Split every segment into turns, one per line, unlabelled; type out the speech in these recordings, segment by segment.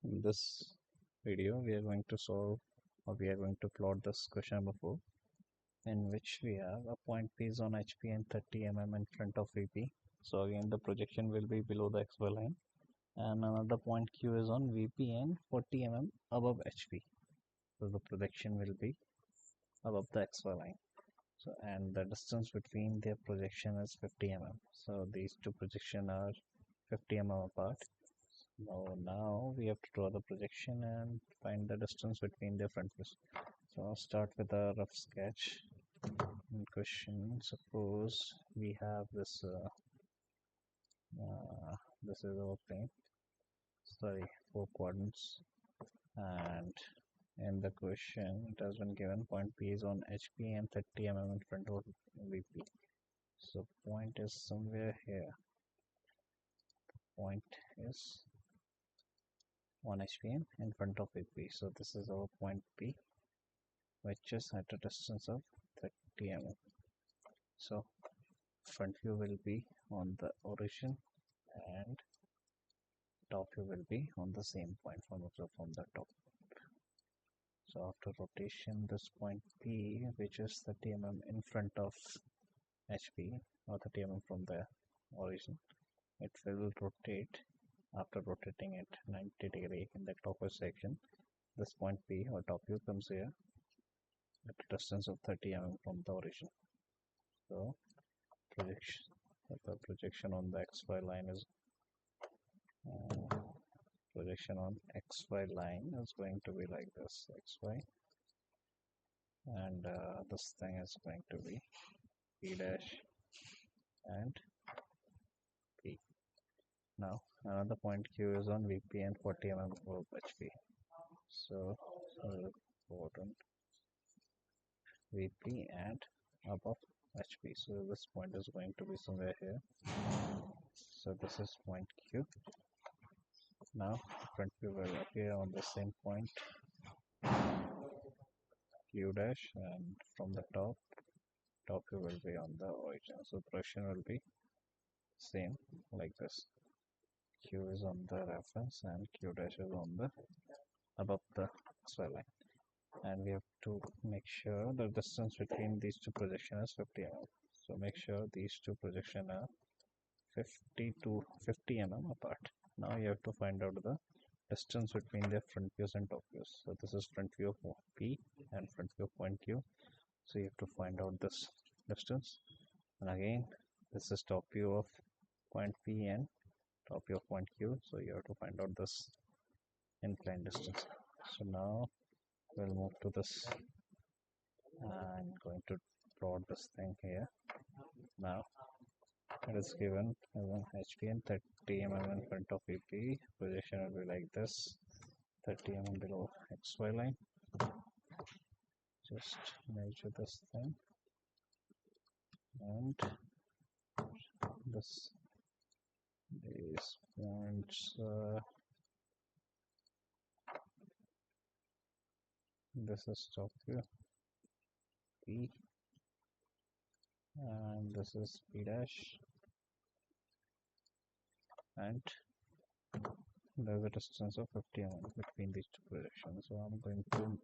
In this video, we are going to solve or we are going to plot this question number 4, in which we have a point P is on HP and 30 mm in front of VP. So again, the projection will be below the XY line, and another point Q is on VP and 40 mm above HP. So the projection will be above the XY line. So and the distance between their projection is 50 mm. So these two projections are 50 mm apart. Now we have to draw the projection and find the distance between their front views. So I'll start with a rough sketch. In question, suppose we have this this is our plane, sorry, 4 quadrants, and in the question it has been given point P is on HP and 30 mm in front of VP. So point is somewhere here. Point is on HP and in front of VP. So this is our point P, which is at a distance of 30 mm. So front view will be on the origin and top view will be on the same point from the top. So after rotation, this point P, which is 30 mm in front of HP or 30 mm from the origin, it will rotate. After rotating it 90 degree in the clockwise section, this point P or top view comes here at a distance of 30 mm from the origin. So the projection on the XY line is projection on XY line is going to be like this, XY, and this thing is going to be P dash and P. Now another point Q is on VP and 40 mm above HP. So important VP and above HP. So this point is going to be somewhere here. So this is point Q. Now front view will appear on the same point Q dash, and from the top view will be on the origin. So projection will be same like this. Q is on the reference and Q dash is on the above the XY line. And we have to make sure the distance between these two projections is 50 mm. So make sure these two projections are 50 mm apart. Now you have to find out the distance between their front views and top views. So this is front view of P and front view of point Q. So you have to find out this distance. And again, this is top view of point P and top view of point Q. So you have to find out this inclined distance. So now we'll move to this. I'm going to plot this thing here. Now it is given as an HP and 30 mm in front of VP. Projection will be like this, 30 mm below XY line. Just measure this thing, and these points. This is top view P, and this is P dash, and there's a distance of 50 mm between these two projections. So I'm going to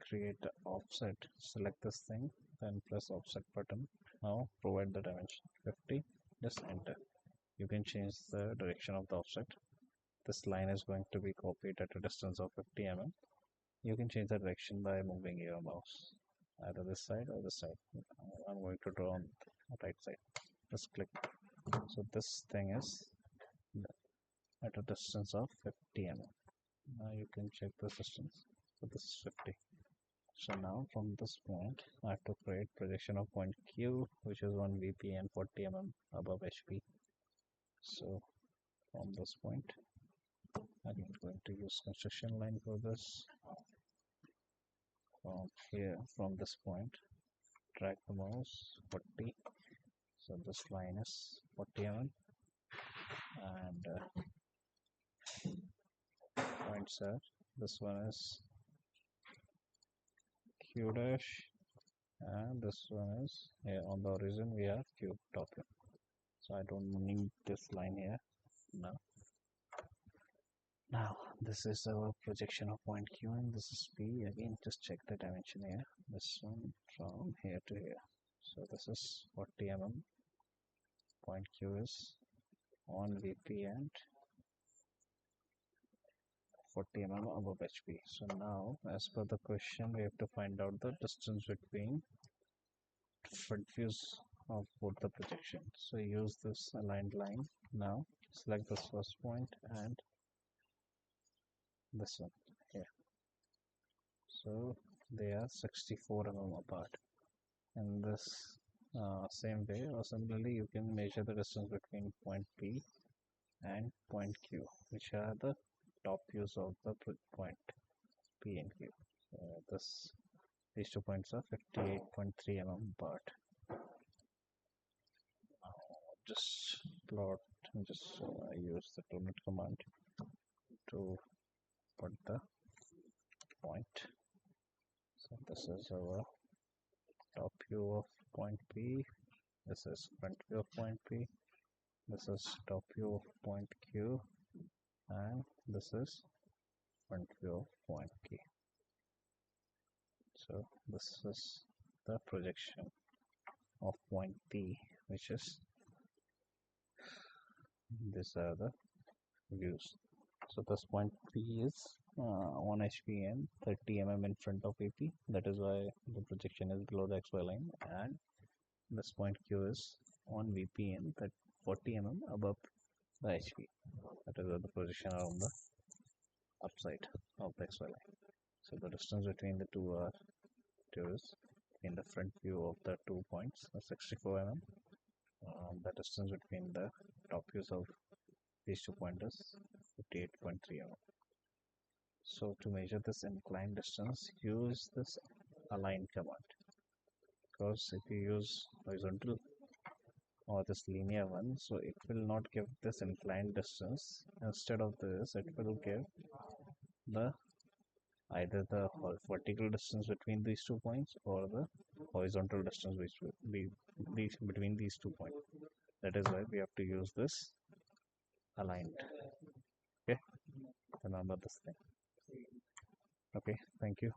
create an offset. Select this thing, then press offset button. Now provide the dimension 50. Just enter. You can change the direction of the offset. This line is going to be copied at a distance of 50 mm. You can change the direction by moving your mouse either this side or this side. I'm going to draw on the right side. Just click. So this thing is at a distance of 50 mm. Now you can check the distance. So this is 50. So now from this point I have to create projection of point Q, which is on VP and 40 mm above HP. So from this point I'm going to use construction line for this. From here, from this point, drag the mouse 40. So this line is 40 mm, and points are, this one is Q dash, and this one is here on the origin we have Q top view. So I don't need this line here now. This is our projection of point Q, and this is P. Again, just check the dimension here. This one from here to here. So this is 40 mm. Point Q is on VP and 40 mm above HP. So now, as per the question, we have to find out the distance between front views of both the projections. So use this aligned line. Now select this first point and this one here. So they are 64 mm apart. In this same way, or similarly, you can measure the distance between point P and point Q, which are the top views of the point P and Q. These 2 points are 58.3 mm apart. Just plot, just use the plot command to put the point. So this is our top view of point P, this is front view of point P, this is top view of point Q, and this is front view of point P. So this is the projection of point P, which is, these are the views. So this point P is on HP and 30 mm in front of AP. That is why the projection is below the XY line. And this point Q is on VP and 40 mm above the HP. That is why the projection are on the upside of the XY line. So the distance between the two are in the front view of the 2 points, 64 mm. The distance between the top views of these 2 points is 58.3 mm. So to measure this inclined distance, use this align command, because if you use horizontal or this linear one, so it will not give this inclined distance. Instead of this, it will give the either the vertical distance between these 2 points or the horizontal distance which will be between these 2 points. That is why we have to use this aligned. Okay, remember this thing. Okay, thank you.